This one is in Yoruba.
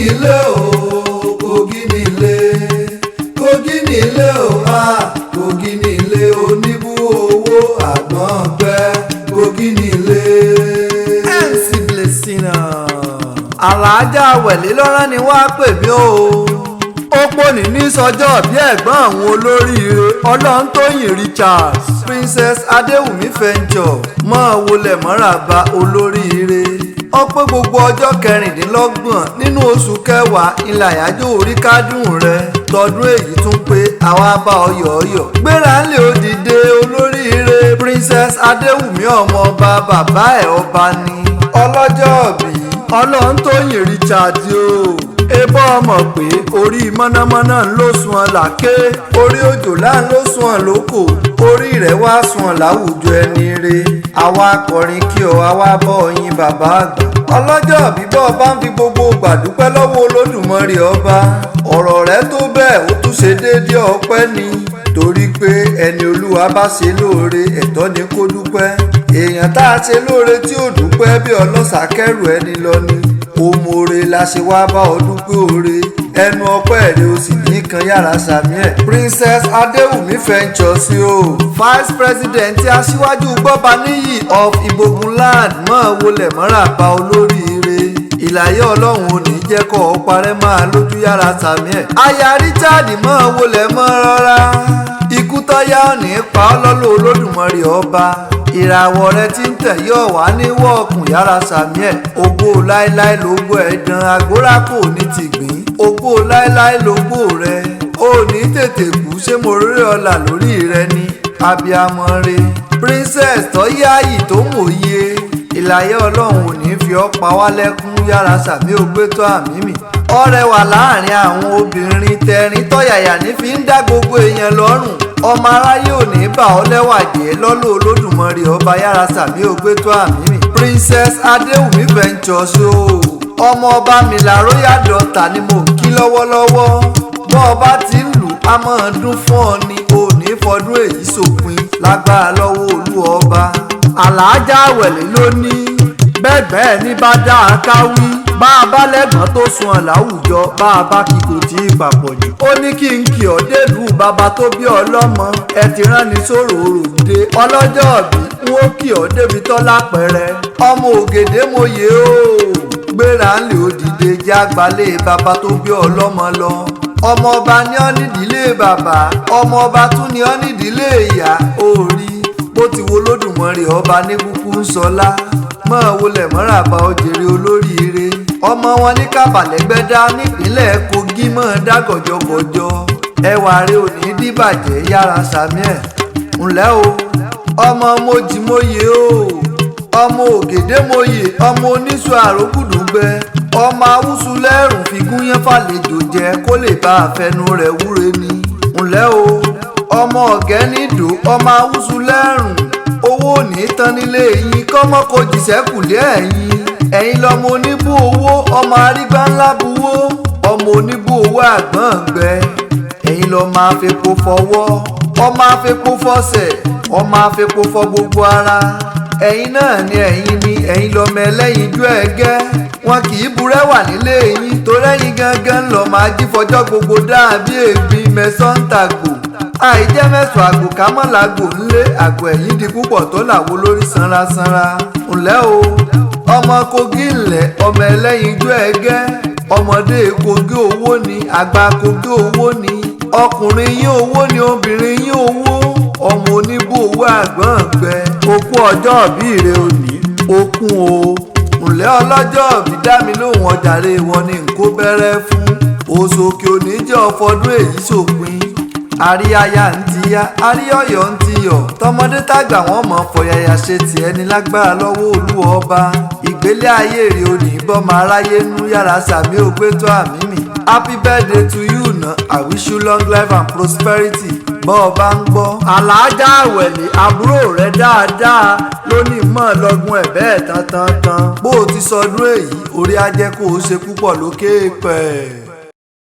nílé o, Kogi nílé, Kogi nílé o, Kogi nílé oníbú owó àgbọ̀n gbẹ́, Kogi nílé. MC Blessiner alájà wẹ̀lé lọ́rán ni wàá pè mí o. ó pòní ní sọjọ́ bí ẹ̀gbọ́n àwọn olóríire Ọlọ́ntóyìn Richards Princess Adéwùmí Venture mọ́ wọlé mọ́ràbá olóríire. ó pé gbogbo ọjọ́ kẹrìndínlọ́gbọ̀n nínú oṣù kẹwàá ilẹ̀ àyájọ́ orí kádùn rẹ̀ tọdún èyí tún pé àwa bá ọyọ̀ ọyọ̀ gbéra ńlẹ̀ òdìdé olóríire Princess Adéwùmí ọmọọba bàbá ẹ̀ ọba ni ọlọ́jọ́ọ̀bí Ọlọ́ntóyìn Richards o. ebọ́ ọmọ pé orí mọ́nàmọ́ná ń ló sun ọ làké orí òjòlá ń ló sun ọ lóko orí rẹ̀ wá sun ọ láwùjọ ẹni re àwa akọrin kí ọ àwa bọ́ ọyìn bàbá àgbà ọlọ́jọ́ bíbọ́ ọba ń fi gbogbo gbàdúpẹ́ lọ́wọ́ Olódùmarè ọba ọ̀rọ̀ rẹ̀ tó bẹ́ẹ̀ ó tún ṣe déédéé ọpẹ́ ni torí pé ẹni Olúwa bá ṣe lóore ẹ̀tọ́ ni kó dúpẹ́ èèyàn tá a ṣe lóore tí ò dúpẹ́ bí ọlọ́ṣà kẹrù ẹni lọ ni òmòore la ṣe wá bá ọ dúpẹ́ oore ẹnu ọpẹ́ rẹ̀ o sì ní kan yàrá sàmì ẹ̀. Princess Adéwùmí Venture sí o. Vice President aṣíwájú Gbọ́baníyì of Ibogunland mọ́ wọlé mọ́ràbá olóríire ìlàyé Ọlọ́run ò ní jẹ́ kó o parẹ́ máa lójú yàrá sàmì ẹ̀. aya Richard mọ́ wọlé mọ́ rọra ikú tọ́yá ò ní pa ọ́ lọ́lọ́ Olódùmarè ọba ìràwọ̀ rẹ tí ń tẹ̀ yóò wá ní wọ́ọ̀kùn yàrá sàmì ẹ̀. ògo láéláé lógo ẹ̀dán agbóra kò ní tìgbín ògo láéláé lógo rẹ ò ní tètè kú ṣé mo rí ọlà lórí rẹ ní abiyamọ rẹ. Princess tọ́yáyì tó mòye ìlàyé Ọlọ́run ò ní fi ọ́ pa wá lẹ́kún yàrá sàmì ògbétọ́ àmì mi. ọrẹ wà láàrin àwọn obìnrin tẹ̀rín tọ́yàyà ní fi ń dá gbogbo èèyàn lọ́rùn ọmọ aráyé ò ní bà ọ́ lẹ́wà jẹ́ lọ́lọ́ Olódùmarè ọba yàrá sàmì ògbétọ́ àmì mi. Princess Adéwùmí Venture so ọmọ ọba mi la royal daughter ni mò ń kí lọ́wọ́lọ́wọ́ bọ́ ọba ti ń lù á máa dún fún ọ ni ò ní fọdún èyí sòpin lágbára lọ́wọ́ olú ọba. àlàájá wẹ̀lé ló ní bẹ́ẹ̀ bẹ́ẹ̀ ní bá dá a ká wí bá a bá lẹ́gbọ̀n tó sun ọ̀ láwùjọ bá a bá kíkò tí ì papọ̀ jù. ó ní kí n kì ọ́ délùú bàbá tó bí ọlọ́mọ ẹ ti rán ni sóró òròǹde ọlọ́jọ́ ọ̀bí n ó kì ọ́ débi tọ́lá pẹ̀rẹ́ ọmọ ògèdè mòye o gbéra ńlẹ̀ òdìdè jágbalẹ̀ bàbá tó bí ọlọ́mọ lọ ọmọ ọba ní ọ́ nídìílé bàbá ọmọ ọba tún ní ọ́ nídìílé ìyá orí bó ti wo Olódùmarè ọba ní kúkú ń sọlá mọ́ wọlé mọ́ràbá òjèrè olóríire ọmọ wọn ní Kabba lẹ́gbẹ́dá nípínlẹ̀ Kogi mọ́ dá gọ̀jọ̀gọ̀jọ̀ ẹwà rẹ ò ní dìbàjẹ́ yàrá sàmì ẹ̀. ńlẹ́ o ọmọ mojìmóye o ọmọ ògèdèmóye ọmọ oníṣu àrókùdùgbẹ ọmọ awúsù lẹ́rùn fi gúnyán fàlejò jẹ kó lè bá àfẹnu rẹ̀ wúre ni. ńlẹ́ o ọmọ ọ̀gẹ́nìdò ọmọ awúsù lẹ́rùn owó ò ní tán nílé yín kọ́mọ́ kò jìṣẹ́kùlé ẹ̀yin lọ́mọ oníbú owó ọmọ arígbá ńlá buwó ọmọ oníbú owó àgbọ̀ngbẹ ẹ̀yin lọ́ máa fepo fọwọ́ ọmọ afepo fọsẹ̀ ọmọ afepo fọ gbogbo ara ẹ̀yin náà ni ẹ̀yin lọ́mọ ẹlẹ́yinjú ẹ̀gẹ́ wọn kì í burẹ́wà nílé yín torẹ́yìn gángan lọ́ máa jí fọjọ́ gbogbo dàbí ègbin mẹ́sàn-án-tàgbò àìjẹ́ mẹ́sàn àgbò kámọ́làgbò ńlé àgbò ẹ̀yìn di púpọ̀ tó làwọ lórí sanrasanra. ńlẹ́ o ọmọ Kogi ńlẹ̀ ọmọ ẹlẹ́yinjú ẹ̀gẹ́ ọmọdé Kogi owó ni àgbà Kogi owó ni ọkùnrin yín owó ni obìnrin yín owó ọmọ oníbú owó àgbọ̀ngbẹ okú ọjọ́ òbí rẹ òní okun o. ńlẹ́ ọlọ́jọ́ òbí dá mi lóhùn ọjàre wọn ni n kó bẹ̀rẹ̀ fún òṣòkè òní jẹ́ ọfọdún èyí sòpin àríyáyá ń tiyá àríyọ̀yọ̀ ń tiyọ̀ tọmọdé tàgbà wọn mọ̀ fọ̀yàyà ṣe tiẹ̀ ní lágbára lọ́wọ́ olú ọba ìgbélé ayé rẹ̀ òní bọ́mọ aráyé nú yàrá sàmì ògbétọ́ àmì mi. happy birthday to you na I wish you long life and prosperity bọ́ ọ bá ń gbọ́. àlàájá wẹ̀lé àbúrò rẹ̀ dáadáa ló ní mọ́ lọ́gùn ẹ̀ bẹ́ẹ̀ tán bó o ti sọdún èyí orí á jẹ́ kó o ṣe púpọ̀ lókè pẹ̀.